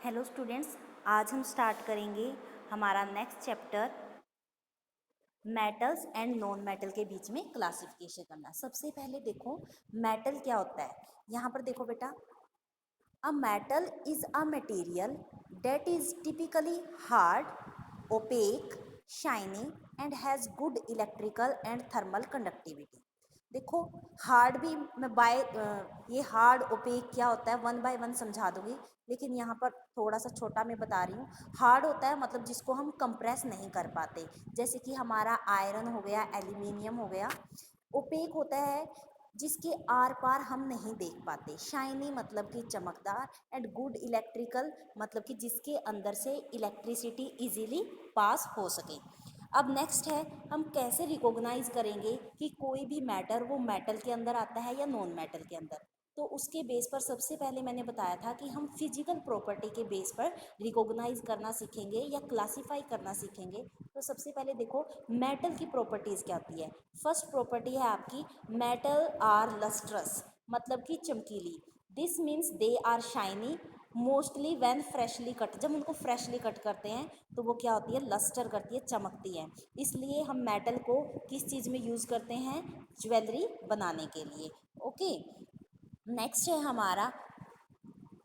Hello students, आज हम start करेंगे हमारा next chapter metals and non metal के बीच में क्लासिफिकेशन करना। सबसे पहले देखो मेटल क्या होता है। यहाँ पर देखो बेटा, a metal is a material that is typically hard, opaque, shiny and has good electrical and thermal conductivity. देखो हार्ड भी मैं ये हार्ड ओपेक क्या होता है वन बाय वन समझा दूंगी, लेकिन यहाँ पर थोड़ा सा छोटा मैं बता रही हूँ। हार्ड होता है मतलब जिसको हम कंप्रेस नहीं कर पाते, जैसे कि हमारा आयरन हो गया, एल्यूमिनियम हो गया। ओपेक होता है जिसके आर पार हम नहीं देख पाते। शाइनी मतलब कि चमकदार, एंड गुड इलेक्ट्रिकल मतलब कि जिसके अंदर से इलेक्ट्रिसिटी इजीली पास हो सके। अब नेक्स्ट है, हम कैसे रिकॉग्नाइज करेंगे कि कोई भी मैटर वो मेटल के अंदर आता है या नॉन मेटल के अंदर। तो उसके बेस पर सबसे पहले मैंने बताया था कि हम फिजिकल प्रॉपर्टी के बेस पर रिकॉग्नाइज करना सीखेंगे या क्लासिफाई करना सीखेंगे। तो सबसे पहले देखो मेटल की प्रॉपर्टीज़ क्या होती है। फर्स्ट प्रॉपर्टी है आपकी मेटल आर लस्ट्रस, मतलब कि चमकीली। This means they are shiny mostly when freshly cut. जब उनको फ्रेशली कट करते हैं तो वो क्या होती है, लस्टर करती है, चमकती है। इसलिए हम मेटल को किस चीज़ में यूज़ करते हैं, ज्वेलरी बनाने के लिए। ओके, नेक्स्ट है हमारा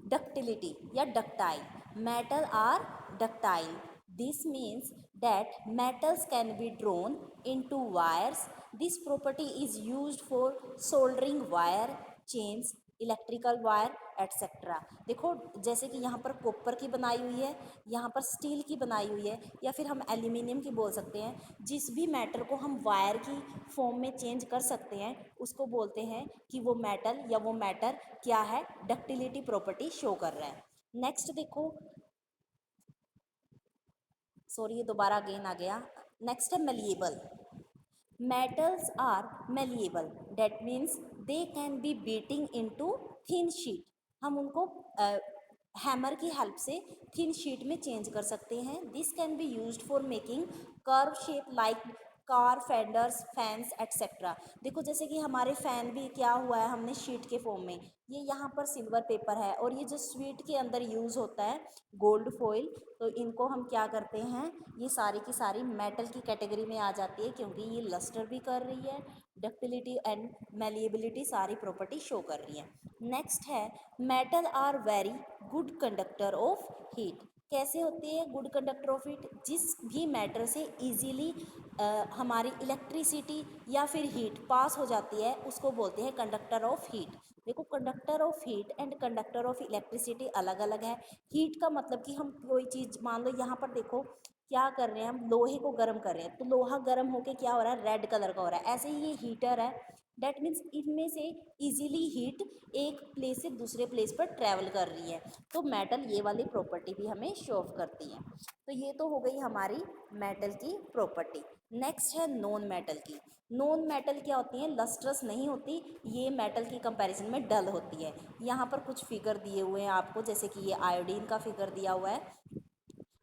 डक्टिलिटी या ductile. Metal are ductile, this means that metals can be drawn into wires. This property is used for soldering wire, chains, electrical wire etcetera. देखो जैसे कि यहाँ पर कॉपर की बनाई हुई है, यहाँ पर स्टील की बनाई हुई है, या फिर हम एल्यूमिनियम की बोल सकते हैं। जिस भी मैटर को हम वायर की फॉर्म में चेंज कर सकते हैं उसको बोलते हैं कि वो मेटल या वो मैटर क्या है, डक्टिलिटी प्रॉपर्टी शो कर रहा है। नेक्स्ट देखो, सॉरी ये दोबारा अगेन आ गया। नेक्स्ट है malleable. Metals are malleable, that means they can be beating into thin sheet. हम उनको हैमर की हेल्प से थिन शीट में चेंज कर सकते हैं। This can be used for making curve shape like car, fenders, fans etcetera. देखो जैसे कि हमारे फैन भी क्या हुआ है, हमने शीट के फॉर्म में, ये यहाँ पर सिल्वर पेपर है और ये जो स्वीट के अंदर यूज़ होता है गोल्ड फॉइल, तो इनको हम क्या करते हैं, ये सारी की सारी मेटल की कैटेगरी में आ जाती है क्योंकि ये लस्टर भी कर रही है, डक्टिलिटी एंड मेलिएबिलिटी सारी प्रॉपर्टी शो कर रही है। नेक्स्ट है metal are very good conductor of heat. कैसे होती है गुड कंडक्टर ऑफ हीट, जिस भी मैटर से इजीली हमारी इलेक्ट्रिसिटी या फिर हीट पास हो जाती है उसको बोलते हैं कंडक्टर ऑफ हीट। देखो conductor of heat and conductor of electricity अलग अलग है। हीट का मतलब कि हम कोई चीज़ मान लो, यहाँ पर देखो क्या कर रहे हैं, हम लोहे को गर्म कर रहे हैं तो लोहा गर्म होके क्या हो रहा है, रेड कलर का हो रहा है। ऐसे ही ये हीटर है, डेट मीन्स इनमें से इजीली हीट एक प्लेस से दूसरे प्लेस पर ट्रैवल कर रही है। तो मेटल ये वाली प्रॉपर्टी भी हमें शो ऑफ करती है। तो ये तो हो गई हमारी मेटल की प्रॉपर्टी। नेक्स्ट है नॉन मेटल की। नॉन मेटल क्या होती हैं, लस्ट्रस नहीं होती, ये मेटल की कंपैरिजन में डल होती है। यहाँ पर कुछ फिगर दिए हुए हैं आपको, जैसे कि ये आयोडीन का फिगर दिया हुआ है।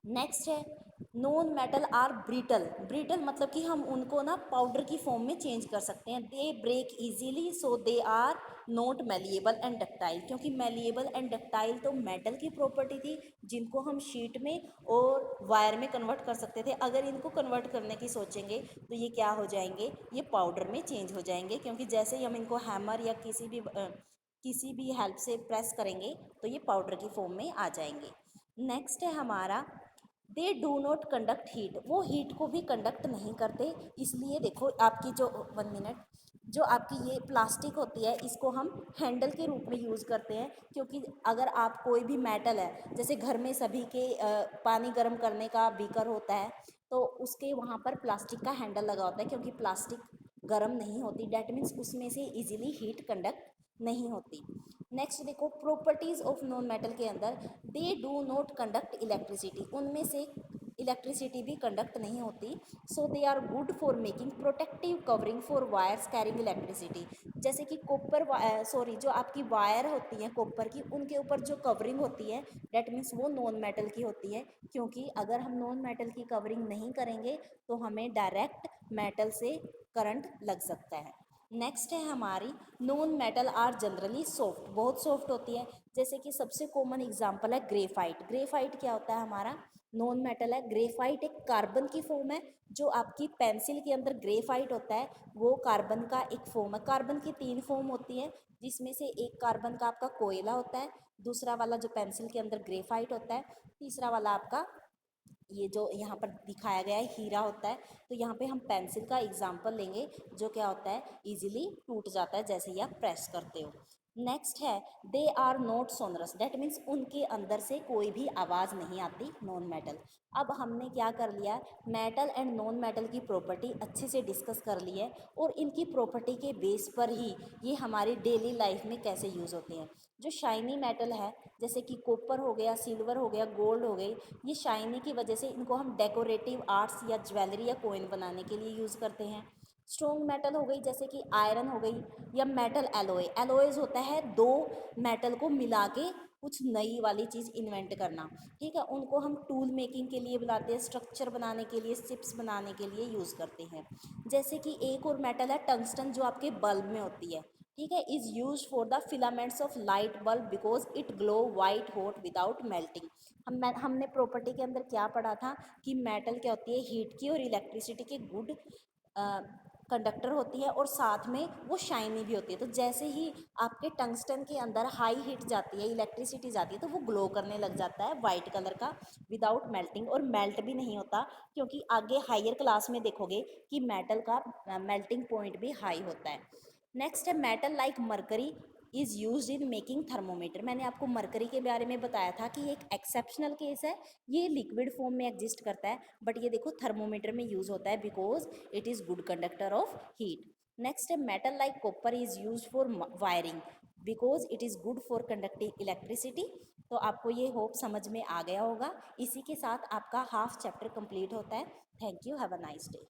नेक्स्ट है non metal are brittle. Brittle मतलब कि हम उनको ना पाउडर की फॉर्म में चेंज कर सकते हैं। They break easily, so they are not malleable and ductile. क्योंकि मेलिएबल एंड डक्टाइल तो मेटल की प्रॉपर्टी थी जिनको हम शीट में और वायर में कन्वर्ट कर सकते थे। अगर इनको कन्वर्ट करने की सोचेंगे तो ये क्या हो जाएंगे, ये पाउडर में चेंज हो जाएंगे, क्योंकि जैसे ही हम इनको हैमर या किसी भी हेल्प से प्रेस करेंगे तो ये पाउडर की फॉर्म में आ जाएंगे। नेक्स्ट है हमारा दे डू नॉट कंडक्ट हीट। वो हीट को भी कंडक्ट नहीं करते। इसलिए देखो आपकी जो 1 मिनट, जो आपकी ये प्लास्टिक होती है इसको हम हैंडल के रूप में यूज़ करते हैं। क्योंकि अगर आप कोई भी मेटल है, जैसे घर में सभी के पानी गर्म करने का बीकर होता है तो उसके वहाँ पर प्लास्टिक का हैंडल लगा होता है, क्योंकि प्लास्टिक गर्म नहीं होती, डैट मीन्स उसमें से इजीली हीट कंडक्ट नहीं होती। नेक्स्ट देखो प्रॉपर्टीज़ ऑफ नॉन मेटल के अंदर, they do not conduct electricity. उनमें से इलेक्ट्रिसिटी भी कंडक्ट नहीं होती। So they are good for making protective covering for wires carrying electricity. जैसे कि कॉपर, सॉरी जो आपकी वायर होती है कॉपर की, उनके ऊपर जो कवरिंग होती है डेट मीन्स वो नॉन मेटल की होती है। क्योंकि अगर हम नॉन मेटल की कवरिंग नहीं करेंगे तो हमें डायरेक्ट मेटल से करंट लग सकता है। नेक्स्ट है हमारी non metal are generally soft, बहुत सॉफ्ट होती है। जैसे कि सबसे कॉमन एग्जांपल है ग्रेफाइट। ग्रेफाइट क्या होता है, हमारा नॉन मेटल है। ग्रेफाइट एक कार्बन की फॉर्म है। जो आपकी पेंसिल के अंदर ग्रेफाइट होता है वो कार्बन का एक फॉर्म है। कार्बन की 3 फॉर्म होती है, जिसमें से एक कार्बन का आपका कोयला होता है, दूसरा वाला जो पेंसिल के अंदर ग्रेफाइट होता है, तीसरा वाला आपका ये जो यहाँ पर दिखाया गया है हीरा होता है। तो यहाँ पे हम पेंसिल का एग्जाम्पल लेंगे, जो क्या होता है इजीली टूट जाता है जैसे ही आप प्रेस करते हो। नेक्स्ट है they are not sonorous, that means उनके अंदर से कोई भी आवाज़ नहीं आती, नॉन मेटल। अब हमने क्या कर लिया, मेटल एंड नॉन मेटल की प्रॉपर्टी अच्छे से डिस्कस कर ली है, और इनकी प्रॉपर्टी के बेस पर ही ये हमारी डेली लाइफ में कैसे यूज़ होती हैं। जो शाइनी मेटल है, जैसे कि कॉपर हो गया, सिल्वर हो गया, गोल्ड हो गई, ये शाइनी की वजह से इनको हम डेकोरेटिव आर्ट्स या ज्वेलरी या कोइन बनाने के लिए यूज़ करते हैं। स्ट्रॉन्ग मेटल हो गई जैसे कि आयरन हो गई, या मेटल एलॉय। एलॉयज होता है दो मेटल को मिला के कुछ नई वाली चीज़ इन्वेंट करना, ठीक है। उनको हम टूल मेकिंग के लिए बुलाते हैं, स्ट्रक्चर बनाने के लिए, चिप्स बनाने के लिए यूज़ करते हैं। जैसे कि एक और मेटल है टंगस्टन, जो आपके बल्ब में होती है, ठीक है, is use for the filaments of light bulb because it glow white hot without melting. हमने प्रॉपर्टी के अंदर क्या पढ़ा था कि मेटल क्या होती है, हीट की और इलेक्ट्रिसिटी की गुड कंडक्टर होती है, और साथ में वो शाइनी भी होती है। तो जैसे ही आपके टंगस्टन के अंदर हाई हीट जाती है, इलेक्ट्रिसिटी जाती है, तो वो ग्लो करने लग जाता है वाइट कलर का विदाउट मेल्टिंग, और मेल्ट भी नहीं होता, क्योंकि आगे हायर क्लास में देखोगे कि मेटल का मेल्टिंग पॉइंट भी हाई होता है। नेक्स्ट है metal like mercury is use in making thermometer. मैंने आपको मरकरी के बारे में बताया था कि ये एक एक्सेप्शनल केस है, ये लिक्विड फॉर्म में एग्जिस्ट करता है, बट ये देखो थर्मोमीटर में यूज होता है because it is good conductor of heat. Next है metal like copper is use for wiring because it is good for conducting electricity. तो आपको ये होप समझ में आ गया होगा। इसी के साथ आपका हाफ चैप्टर कंप्लीट होता है। Thank you, have a nice day.